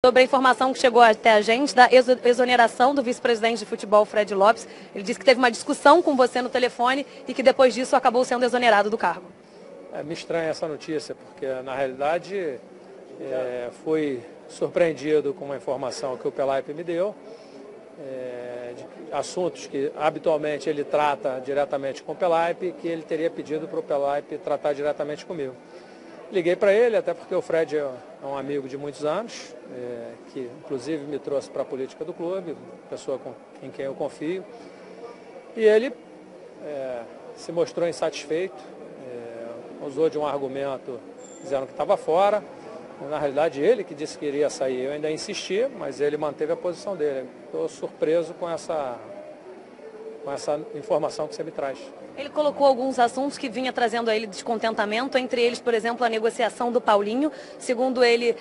sobre a informação que chegou até a gente da exoneração do vice-presidente de futebol, Fred Lopes. Ele disse que teve uma discussão com você no telefone e que depois disso acabou sendo exonerado do cargo. Me estranha essa notícia, porque na realidade fui surpreendido com uma informação que o Pelaipe me deu, de assuntos que habitualmente ele trata diretamente com o Pelaipe, que ele teria pedido para o Pelaipe tratar diretamente comigo. Liguei para ele, até porque o Fred é um amigo de muitos anos, que inclusive me trouxe para a política do clube, pessoa em quem eu confio. E ele se mostrou insatisfeito, usou de um argumento dizendo que estava fora. Na realidade, ele que disse que iria sair. Eu ainda insisti, mas ele manteve a posição dele. Estou surpreso com essa informação que você me traz. Ele colocou alguns assuntos que vinha trazendo a ele descontentamento, entre eles, por exemplo, a negociação do Paulinho. Segundo ele,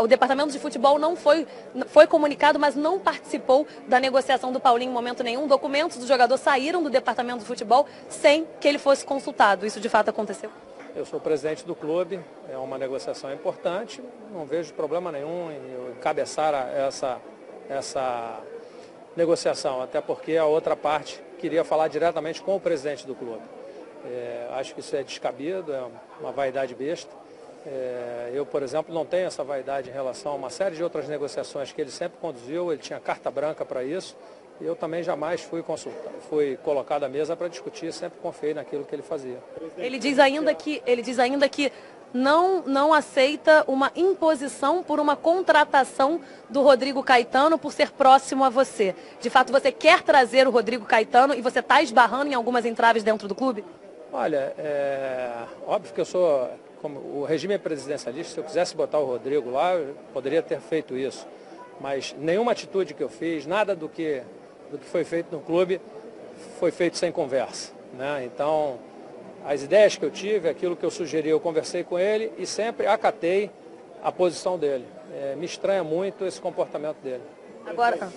o departamento de futebol não foi comunicado, mas não participou da negociação do Paulinho em momento nenhum. Documentos do jogador saíram do departamento de futebol sem que ele fosse consultado. Isso de fato aconteceu? Eu sou presidente do clube, é uma negociação importante, não vejo problema nenhum em encabeçar essa negociação, até porque a outra parte queria falar diretamente com o presidente do clube. Acho que isso é descabido, é uma vaidade besta. Eu, por exemplo, não tenho essa vaidade em relação a uma série de outras negociações que ele sempre conduziu, ele tinha carta branca para isso, e eu também jamais fui colocado à mesa para discutir, sempre confiei naquilo que ele fazia. Ele diz ainda que não aceita uma imposição por uma contratação do Rodrigo Caetano por ser próximo a você. De fato, você quer trazer o Rodrigo Caetano e você está esbarrando em algumas entraves dentro do clube? Olha, óbvio que eu sou, como o regime é presidencialista, se eu quisesse botar o Rodrigo lá, eu poderia ter feito isso. Mas nenhuma atitude que eu fiz, nada do que foi feito no clube, foi feito sem conversa, né? Então, as ideias que eu tive, aquilo que eu sugeri, eu conversei com ele e sempre acatei a posição dele. Me estranha muito esse comportamento dele. Agora,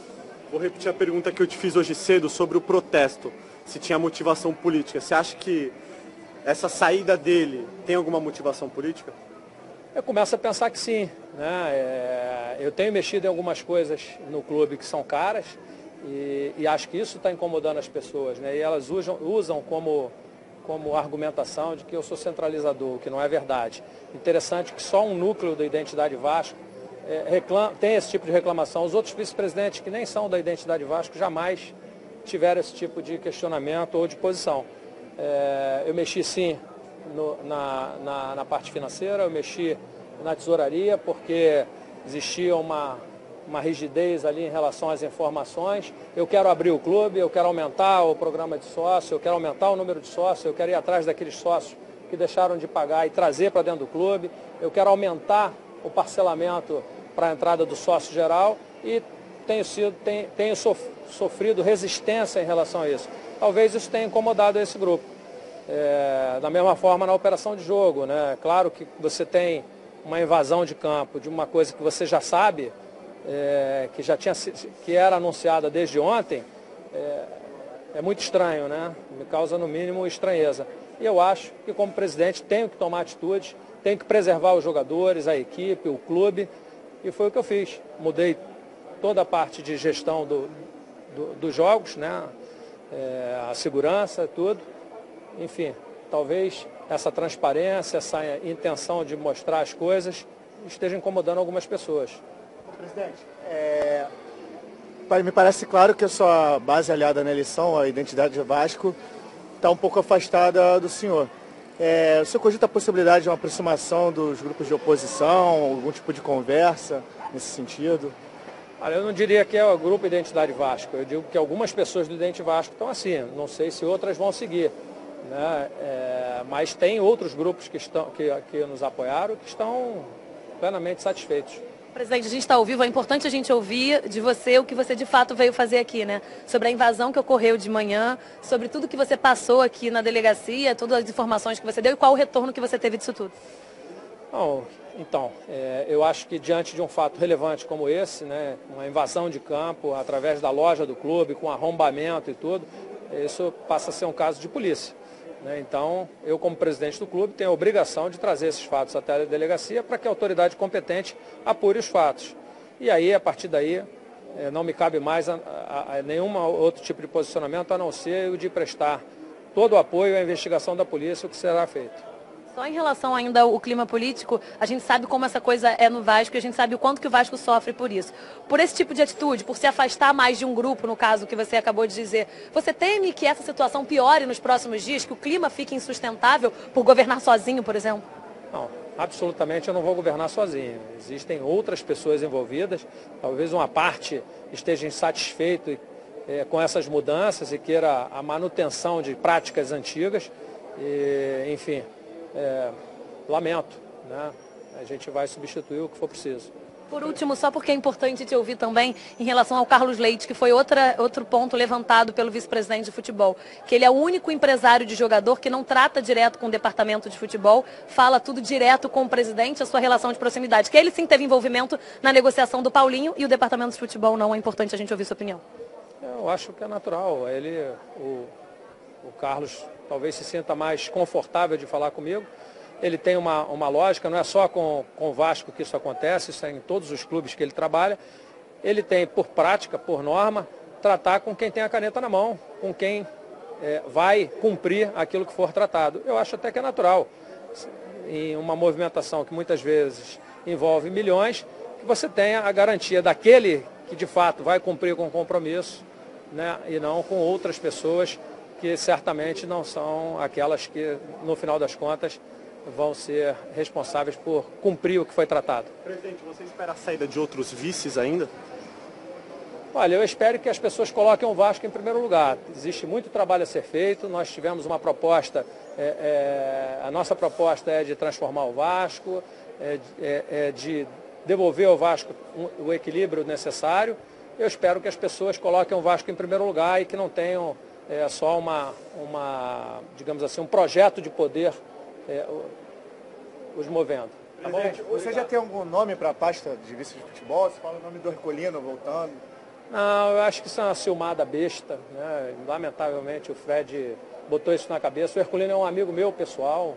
vou repetir a pergunta que eu te fiz hoje cedo sobre o protesto, se tinha motivação política. Você acha que essa saída dele tem alguma motivação política? Eu começo a pensar que sim, né? Eu tenho mexido em algumas coisas no clube que são caras e acho que isso está incomodando as pessoas, né? E elas usam como argumentação de que eu sou centralizador, o que não é verdade. Interessante que só um núcleo da Identidade Vasco tem esse tipo de reclamação. Os outros vice-presidentes que nem são da Identidade Vasco jamais tiveram esse tipo de questionamento ou de posição. Eu mexi sim na parte financeira, eu mexi na tesouraria porque existia uma rigidez ali em relação às informações. Eu quero abrir o clube, eu quero aumentar o programa de sócio, eu quero aumentar o número de sócios, eu quero ir atrás daqueles sócios que deixaram de pagar e trazer para dentro do clube, eu quero aumentar o parcelamento para a entrada do sócio geral e tenho sofrido resistência em relação a isso. Talvez isso tenha incomodado esse grupo. Da mesma forma na operação de jogo, né? Claro que você tem uma invasão de campo de uma coisa que você já sabe, que era anunciada desde ontem, é muito estranho, né? Me causa no mínimo estranheza. E eu acho que como presidente tenho que tomar atitude, tenho que preservar os jogadores, a equipe, o clube, e foi o que eu fiz. Mudei toda a parte de gestão dos jogos, né? A segurança, tudo. Enfim, talvez essa transparência, essa intenção de mostrar as coisas esteja incomodando algumas pessoas. Presidente, me parece claro que a sua base aliada na eleição, a Identidade de Vasco, está um pouco afastada do senhor. O senhor cogita a possibilidade de uma aproximação dos grupos de oposição, algum tipo de conversa nesse sentido? Olha, eu não diria que é o grupo Identidade Vasco, eu digo que algumas pessoas do Identidade Vasco estão assim, não sei se outras vão seguir, né? Mas tem outros grupos que nos apoiaram que estão plenamente satisfeitos. Presidente, a gente está ao vivo, é importante a gente ouvir de você o que você de fato veio fazer aqui, né? Sobre a invasão que ocorreu de manhã, sobre tudo que você passou aqui na delegacia, todas as informações que você deu e qual o retorno que você teve disso tudo. Então, eu acho que diante de um fato relevante como esse, né, uma invasão de campo através da loja do clube, com arrombamento e tudo, isso passa a ser um caso de polícia, né? Então, eu como presidente do clube tenho a obrigação de trazer esses fatos até a delegacia para que a autoridade competente apure os fatos. E aí, a partir daí, não me cabe mais a nenhum outro tipo de posicionamento a não ser o de prestar todo o apoio à investigação da polícia, o que será feito. Só em relação ainda ao clima político, a gente sabe como essa coisa é no Vasco e a gente sabe o quanto que o Vasco sofre por isso. Por esse tipo de atitude, por se afastar mais de um grupo, no caso que você acabou de dizer, você teme que essa situação piore nos próximos dias, que o clima fique insustentável por governar sozinho, por exemplo? Não, absolutamente eu não vou governar sozinho. Existem outras pessoas envolvidas, talvez uma parte esteja insatisfeito com essas mudanças e queira a manutenção de práticas antigas. E, enfim, lamento, né? A gente vai substituir o que for preciso. Por último, só porque é importante te ouvir também em relação ao Carlos Leite, que foi outro ponto levantado pelo vice-presidente de futebol, que ele é o único empresário de jogador que não trata direto com o departamento de futebol, fala tudo direto com o presidente, a sua relação de proximidade, que ele sim teve envolvimento na negociação do Paulinho e o departamento de futebol não. É importante a gente ouvir sua opinião. Eu acho que é natural. O Carlos talvez se sinta mais confortável de falar comigo. Ele tem uma lógica, não é só com o Vasco que isso acontece, isso é em todos os clubes que ele trabalha. Ele tem, por prática, por norma, tratar com quem tem a caneta na mão, com quem vai cumprir aquilo que for tratado. Eu acho até que é natural, em uma movimentação que muitas vezes envolve milhões, que você tenha a garantia daquele que de fato vai cumprir com o compromisso, né, e não com outras pessoas que certamente não são aquelas que, no final das contas, vão ser responsáveis por cumprir o que foi tratado. Presidente, você espera a saída de outros vices ainda? Olha, eu espero que as pessoas coloquem o Vasco em primeiro lugar. Existe muito trabalho a ser feito, nós tivemos uma proposta, a nossa proposta é de transformar o Vasco, de devolver ao Vasco o equilíbrio necessário. Eu espero que as pessoas coloquem o Vasco em primeiro lugar e que não tenham só digamos assim, um projeto de poder os movendo. Tá bom? Você já tem algum nome para a pasta de vice de futebol? Você fala o nome do Ercolino voltando? Não, eu acho que isso é uma ciumada besta, né? Lamentavelmente o Fred botou isso na cabeça. O Ercolino é um amigo meu pessoal,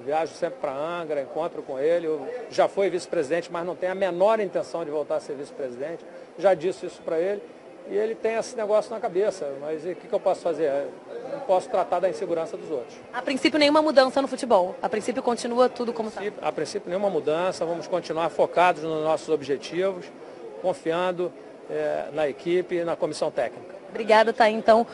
viajo sempre para Angra, encontro com ele. Eu já fui vice-presidente, mas não tenho a menor intenção de voltar a ser vice-presidente. Já disse isso para ele. E ele tem esse negócio na cabeça, mas o que eu posso fazer? Não posso tratar da insegurança dos outros. A princípio, nenhuma mudança no futebol. A princípio, continua tudo como está. A princípio, nenhuma mudança. Vamos continuar focados nos nossos objetivos, confiando na equipe e na comissão técnica. Obrigada, tá aí, então.